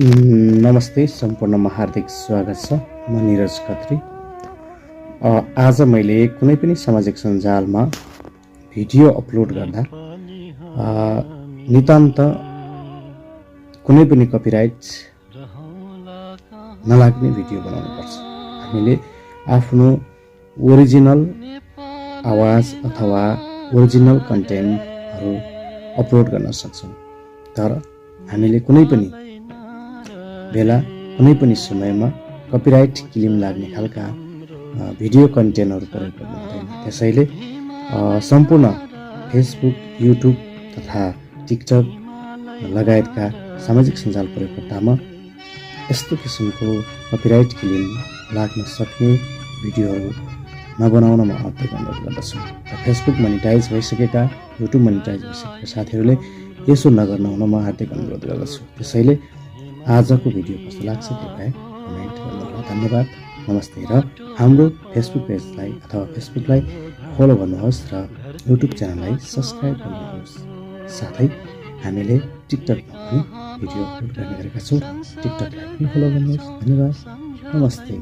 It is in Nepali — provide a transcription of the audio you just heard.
नमस्ते, सम्पूर्णमा हार्दिक स्वागत छ। म निरज खत्री। आज मैले कुनै पनि सामाजिक सञ्जालमा भिडियो अपलोड गर्दा नितान्त कुनै पनि कपिराइट नलाग्ने भिडियो बनाउनुपर्छ। हामीले आफ्नो ओरिजिनल आवाज अथवा ओरिजिनल कन्टेन्टहरू अपलोड गर्न सक्छौँ, तर हामीले कुनै पनि बेला कुनै पनि समयमा कपिराइट क्लेम लाग्ने खालका भिडियो कन्टेन्टहरू प्रयोग गर्नु हुँदैन। त्यसैले सम्पूर्ण फेसबुक, युट्युब तथा टिकटक लगायतका सामाजिक सञ्जाल प्रयोगकर्तामा यस्तो किसिमको कपिराइट क्लेम लाग्न सक्ने भिडियोहरू नबनाउन म हार्दिक अनुरोध गर्दछु। फेसबुक मोनिटाइज भइसकेका, युट्युब मोनिटाइज भइसकेका साथीहरूले यसो नगर्न हुन म हार्दिक अनुरोध गर्दछु। त्यसैले आजको भिडियो कस्तो लाग्छ कृपया कमेन्ट गर्नुहोला। धन्यवाद, नमस्ते। र हाम्रो फेसबुक पेजलाई अथवा फेसबुकलाई फलो गर्नुहोस् र युट्युब च्यानललाई सब्सक्राइब गर्नुहोस्। साथै हामीले टिकटकमा पनि भिडियो अपलोड गर्ने गरेका छौँ। टिकटकलाई पनि फलो गर्नुहोस्। धन्यवाद, नमस्ते।